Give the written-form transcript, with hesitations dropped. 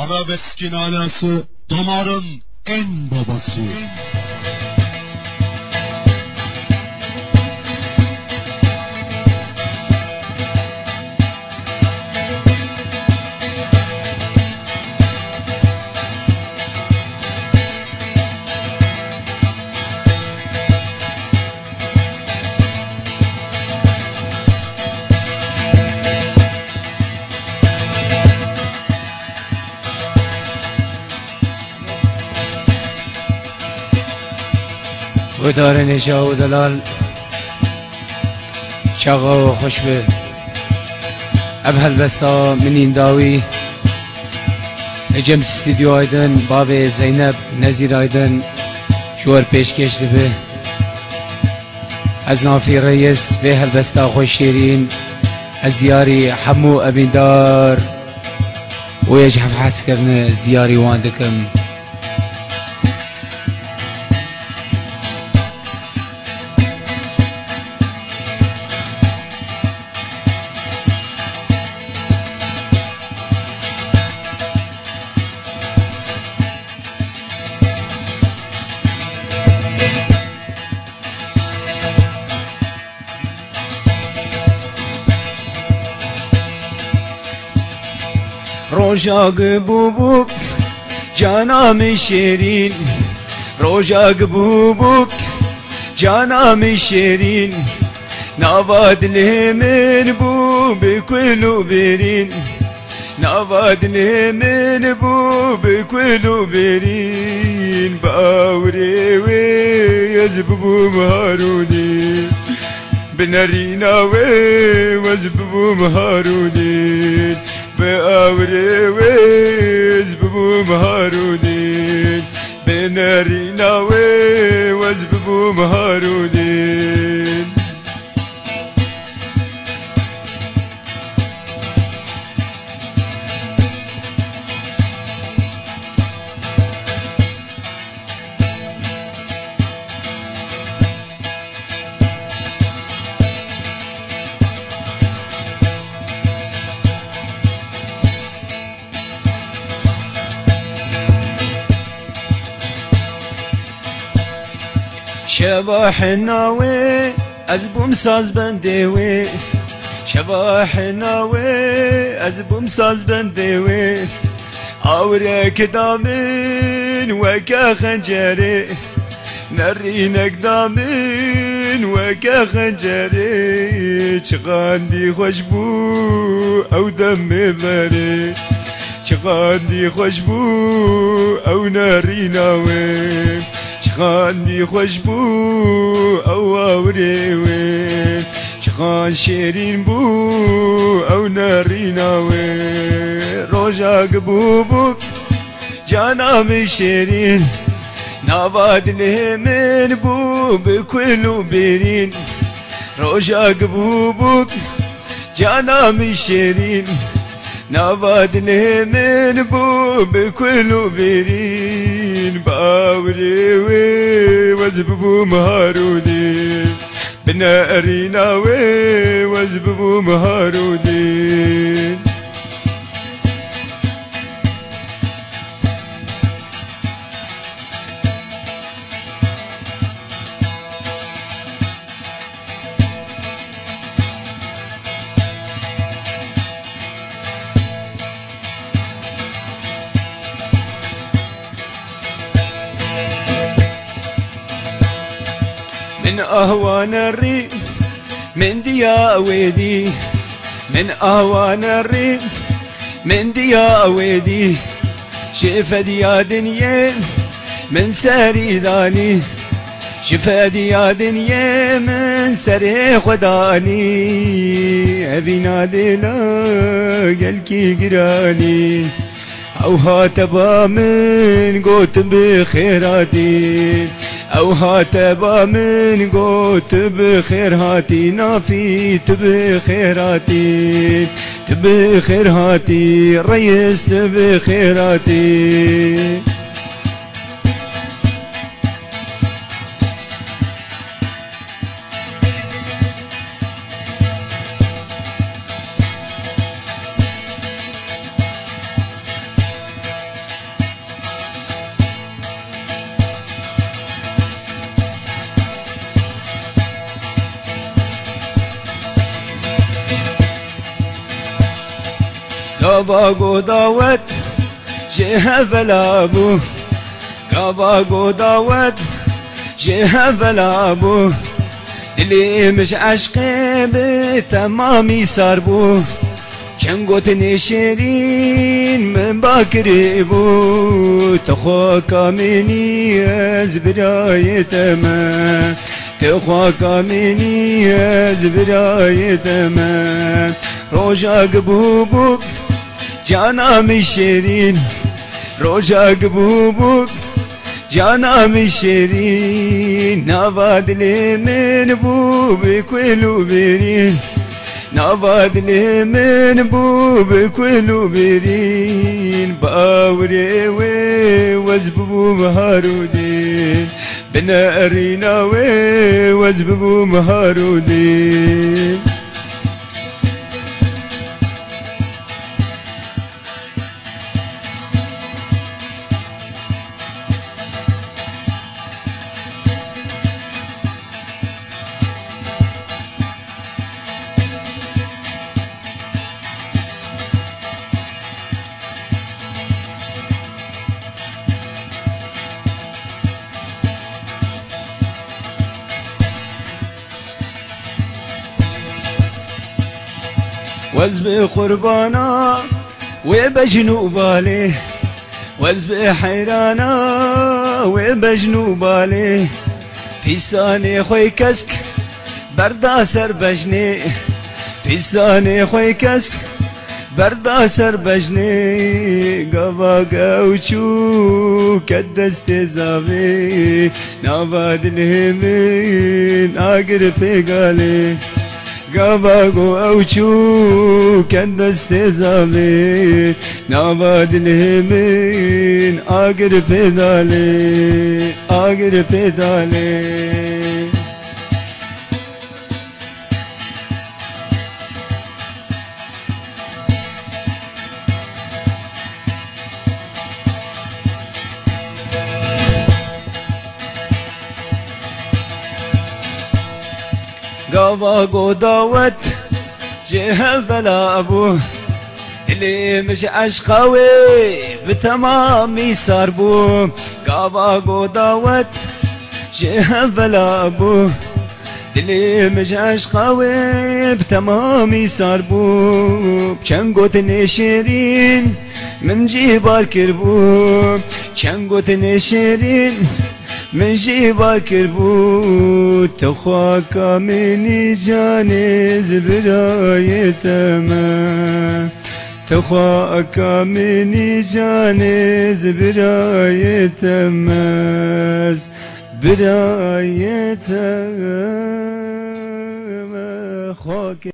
Arabeskin alası damarın en babası. ودار نجا و دلال شاغا و خوشبه ابهل بستا منین داوی اجم استودیو آیدن باب زینب نزیر آیدن شور پیشکش دبه از نافی رئیس به هل بستا خوش شیرین از دیاری حمو ابیندار و یجحف حس کرنه از دیاری واندکم روجاق بوبوك جانا شيرين روجاق بوبوك جانا شيرين نافاد الهمن بو بكل برين نافاد الهمن بو بكل برين باوري ويزببو مهاروني بنارينا ويزببو مهاروني بأوري وزببو مهارودين بنارينا وزببو مهارودين شباحنا وي أزبوم ساز بندوي شباحنا وي أزبوم ساز بندوي أوريك دامن وكا خنجري نرينك دامن وكا خنجري شغاندي خوشبو أو دم بري شغاندي خوشبو أو نارينا وي شغاندي خوشبو أو أوريوي شغان شيرين بو أو ناريناوي روجاق بوبوك جانا مشيرين نافاد الهمن بو بكل برين روجاق بوبوك جانا مشيرين نافاد الهمن بو بكل برين باوري وزببو مهارودي بنارينا وزببو مهارودي من أهوان الريم من ديا ويدي من أهوان الريم من ديا ويدي شفد يا دنيا من سري داني شفد يا دنيا من سري خداني أبينا دينا قلكي قراني أو هاتبا من قوت بخيراتي أو هاتبا من قوت بخير هاتي نافي تبخير هاتي تبخير هاتي ريس تبخير هاتي قاوا قداوت جه فلابو قاوا قداوت جه فلابو دلی مش عشقه به تمامی سر بو چنگوت نشرین من باکری بو تخوا کامنی از برایت من تخوا کامنی از برایت من روژا گبو بو جانم شیرین روژا گبو بو جانم شیرین نواد من بو بکلو برین نواد من بو بکلو برین باوری وزبو مهارودین بنارینا وزبو مهارودین وزب قربانا وبجنوب عليه وزب حيرانا وبجنوب عليه في ساني خوي كسك بردا سر بجني في ساني خوي كسك بردا سر بجني قوا قوچو كدست زاوي نواد الهمين آگر پیگاله قباقو اوچو كان استزالي نواد الهمين آگر پیدالي آگر پیدالي قوا قداوت جه فلابو اللي مش عشقاوي بتمامي ساربو قوا قداوت جه فلابو اللي مش عشقاوي بتمامي ساربو بچنگوت نشرين من جيبار كربو چنگوت نشرين من جيبا كربو تخوا كامني جاني زبرايت ما تخوا كامني جاني زبرايت ماز برايت ما خاك